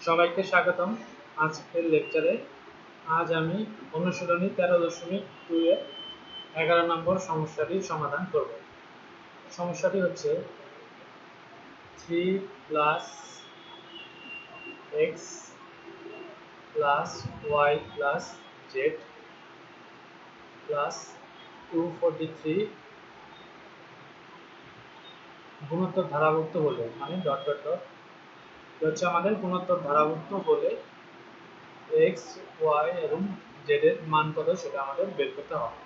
সবাইকে স্বাগতম আজকের লেকচারে। আজ আমি অনুশীলনী 13.2 এর 11 নম্বর সমস্যাটির সমাধান করব। সমস্যাটি হচ্ছে 3 plus x plus y plus z plus 243 গুণোত্তর ধারাভুক্ত হলে, মানে ডট ডট ডট হচ্ছে আমাদের গুণোত্তর ধারাভুক্ত হলে x, y এবং z এর মান কত সেটা আমাদের বের করতে হবে।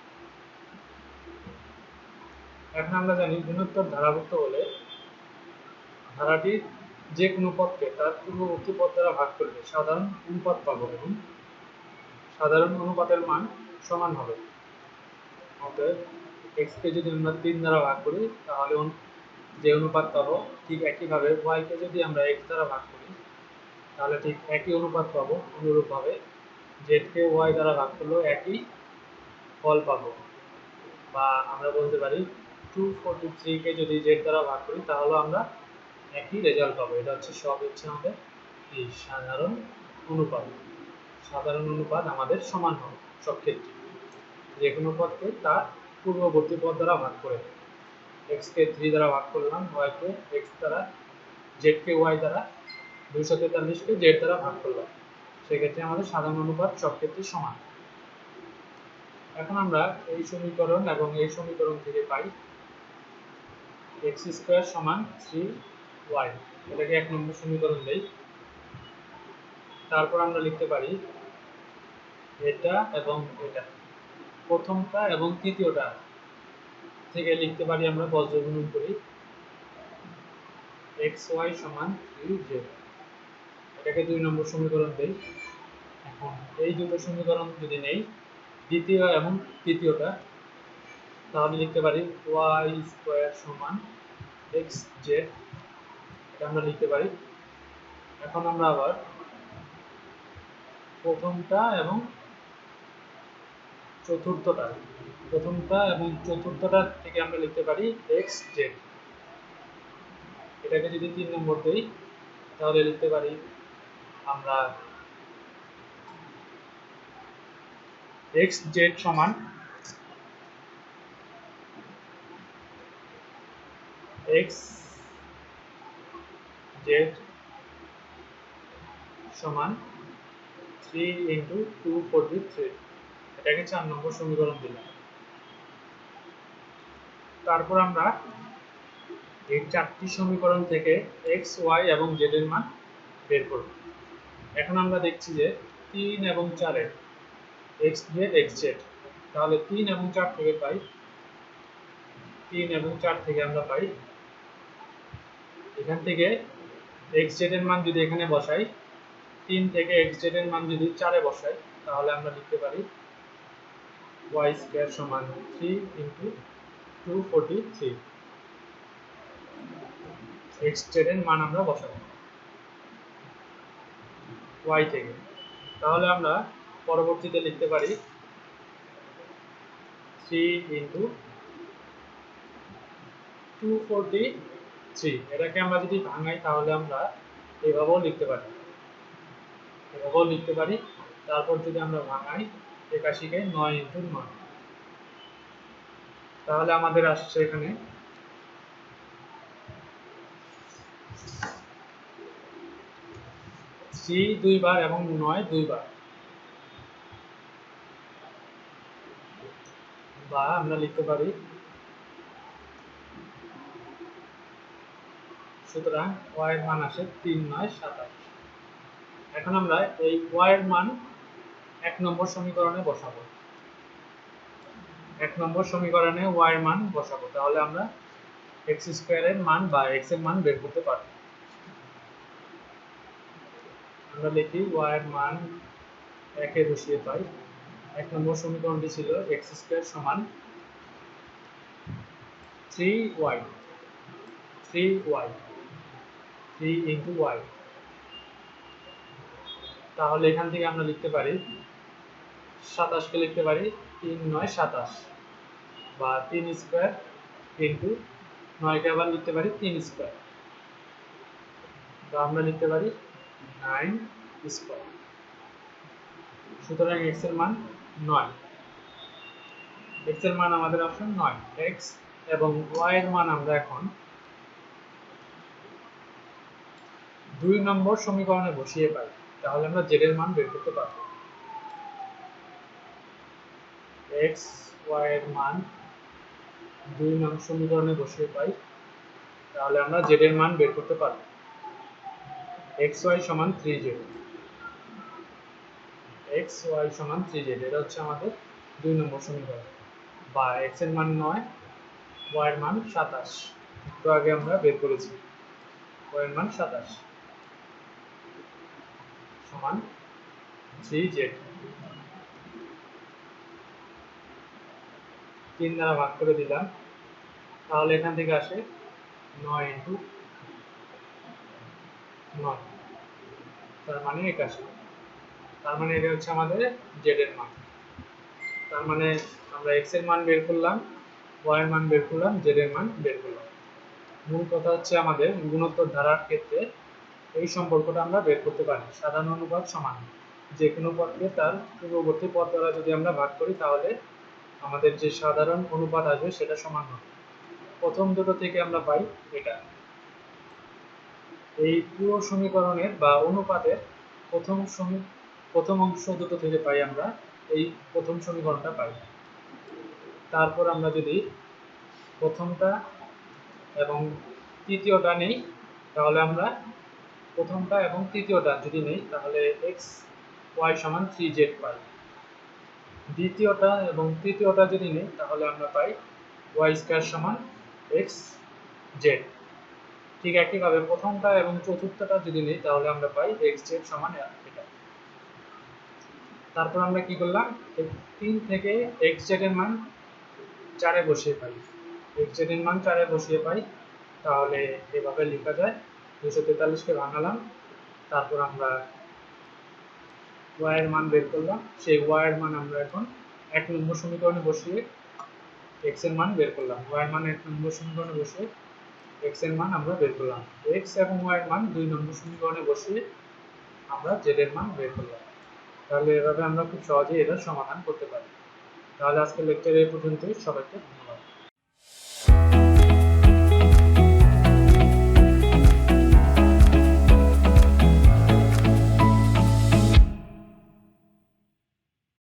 এখন আমরা জানি গুণোত্তর ধারাভুক্ত হলে ধারাটির যে কোনো পদকে তার পূর্ববর্তী পদ দ্বারা ভাগ করলে সাধারণ অনুপাত পাবো এবং সাধারণ অনুপাতের মান সমান হবে। অতএব x কে যদি আমরা 3 দ্বারা ভাগ করি তাহলে যে অনুপাত পাবো, ঠিক একইভাবে y কে যদি আমরা x দ্বারা ভাগ করি তাহলে ঠিক একই অনুপাত পাবো। অনুরূপভাবে z কে y দ্বারা ভাগ করলেও একই ফল পাবো। বা আমরা বলতে পারি 243 কে যদি z দ্বারা ভাগ করি তাহলে আমরা একই রেজাল্ট পাবো। এটা হচ্ছে আমাদের এই সাধারণ অনুপাত। সাধারণ অনুপাত আমাদের সমান হবে সব ক্ষেত্রে, যে কোনো পদকে তার পূর্ববর্তী পদ দ্বারা ভাগ করে। x কে 3 দ্বারা ভাগ করলাম, y কে x দ্বারা, z কে y দ্বারা, 243 কে z দ্বারা ভাগ করলাম, সেক্ষেত্রে আমাদের সাধারণ অনুপাত সব ক্ষেত্রে সমান। এখন আমরা এই সমীকরণ এবং এই সমীকরণ থেকে পাই x স্কয়ার সমান 3y, এটাকে 1 নম্বর সমীকরণ দেই। তারপর আমরা লিখতে পারি এটা এবং এটা, প্রথমটা এবং তৃতীয়টা থেকে লিখতে পারি আমরা বজ্র গুণন করি xy সমান 3z, এটাকে 2 নম্বর সমীকরণ দেই। এখন এই দুটো সমীকরণ যদি নেই, দ্বিতীয় এবং তৃতীয়টা, তাহলে লিখতে পারি y স্কয়ার সমান xz, এটা আমরা লিখতে পারি। এখন আমরা আবার প্রথমটা এবং চতুর্থটা থেকে আমরা লিখতে পারি xz, এটাকে যদি 3 নম্বর দেই তাহলে লিখতে পারি আমরা xz সমান সমান 3 × 243, এটাকে 4 নম্বর সমীকরণ দিলাম। তারপর আমরা এই চারটি সমীকরণ থেকে x, y এবং z এর মান বের করব। এখন আমরা দেখছি যে 3 এবং 4 এর xz xz, তাহলে 3 এবং 4 থেকে পাই, 3 এবং 4 থেকে আমরা পাই, এখান থেকে xz এর মান যদি এখানে বসাই, 3 থেকে xz এর মান যদি 4 এ বসাই তাহলে আমরা লিখতে পারি y স্কয়ার সমান 3 × 243, xz এর মান আমরা বসাবো y থেকে। তাহলে আমরা পরবর্তীতে লিখতে পারি 3 × 243, এটাকে আমরা যদি ভাঙাই তাহলে আমরা এভাবেও লিখতে পারি। তারপর যদি আমরা ভাঙাই 81 কে 9 × 9, তাহলে আমাদের আসছে এখানে 3 2 বার এবং 9 2 বার, বা আমরা লিখতে পারি, সুতরাং y এর মান আসে 3 9 27। এখন আমরা এই y এর মান 1 নম্বর সমীকরণে বসাবো। 1 নম্বর সমীকরণে y এর মান বসাবো, তাহলে আমরা x স্কয়ার এর মান বা x এর মান বের করতে পারব। আমরা লিখি y এর মান 1 এ বসিয়ে পাই। 1 নম্বর সমীকরণটি ছিল x স্কয়ার সমান 3y 3 × y, তাহলে এখান থেকে আমরা লিখতে পারি 27 কে লিখতে পারি 3 9 27, বা 3 স্কয়ার × 9 কে আবার লিখতে পারি 3 স্কয়ার, বা আমরা লিখতে পারি 9 স্কয়ার। সুতরাং x এর মান 9। x এর মান আমাদের অপশন 9। x এবং y এর মান আমরা এখন 2 নম্বর সমীকরণে বসিয়ে পাই, তাহলে আমরা z এর মান বের করতে পারব। x y এর মান 2 নং সমীকরণে বসিয়ে পাই, তাহলে আমরা z এর মান বের করতে পারব। xy সমান 3z, xy সমান 3z, এটা হচ্ছে আমাদের 2 নম্বর সমীকরণ। বা x এর মান 9, y এর মান 27, একটু আগে আমরা বের করেছি। y এর মান 27 সমান 3z। 3 দ্বারা ভাগ করে দিলাম, তাহলে এখান থেকে আসে 9 ইন্টু 9, তার মানে 81। তার মানে এটা হচ্ছে আমাদের z এর মান। তার মানে আমরা x এর মান বের করলাম, y এর মান বের করলাম, z এর মান বের করলাম। মূল কথা হচ্ছে আমাদের গুণোত্তর ধারার ক্ষেত্রে এই সম্পর্কটা আমরা বের করতে পারি। সাধারণ অনুপাত সমান যে কোনো পদকে তার পূর্ববর্তী পদ দ্বারা যদি আমরা ভাগ করি, তাহলে আমাদের যে সাধারণ অনুপাত আসবে সেটা সমান হবে। প্রথম দুটো থেকে আমরা পাই এটা। এই পুরো সমীকরণের বা অনুপাতের প্রথম অংশ দুটো থেকে পাই আমরা এই প্রথম সমীকরণটা পাই। তারপর আমরা যদি প্রথমটা এবং তৃতীয়টা নেই, তাহলে আমরা প্রথমটা এবং তৃতীয়টা যদি নেই, তাহলে x y সমান 3z পাই। দ্বিতীয়টা এবং তৃতীয়টা যদি নেই, তাহলে আমরা পাই y স্কয়ার সমান x z। ঠিক একইভাবে প্রথমটা এবং চতুর্থটা যদি নেই, তাহলে আমরা পাই x z সমান এটা। তারপর আমরা কি করলাম, 3 থেকে x z এর মান 4 এ বসিয়ে পাই। x z এর মান 4 এ বসিয়ে পাই, তাহলে এভাবে লেখা যায় 243 কে ভাঙালাম, তারপর আমরা y এর মান বের করলাম। সেই y এর মান আমরা এখন 1 নম্বর সমীকরণে বসিয়ে x এর মান বের করলাম। y এর মান 1 নম্বর সমীকরণে বসিয়ে x এর মান আমরা বের করলাম। x এবং y এর মান 2 নম্বর সমীকরণে বসিয়ে আমরা z এর মান বের করলাম। তাহলে এভাবে আমরা খুব সহজেই এটার সমাধান করতে পারি। তাহলে আজকের লেকচার এই পর্যন্তই। সবাইকে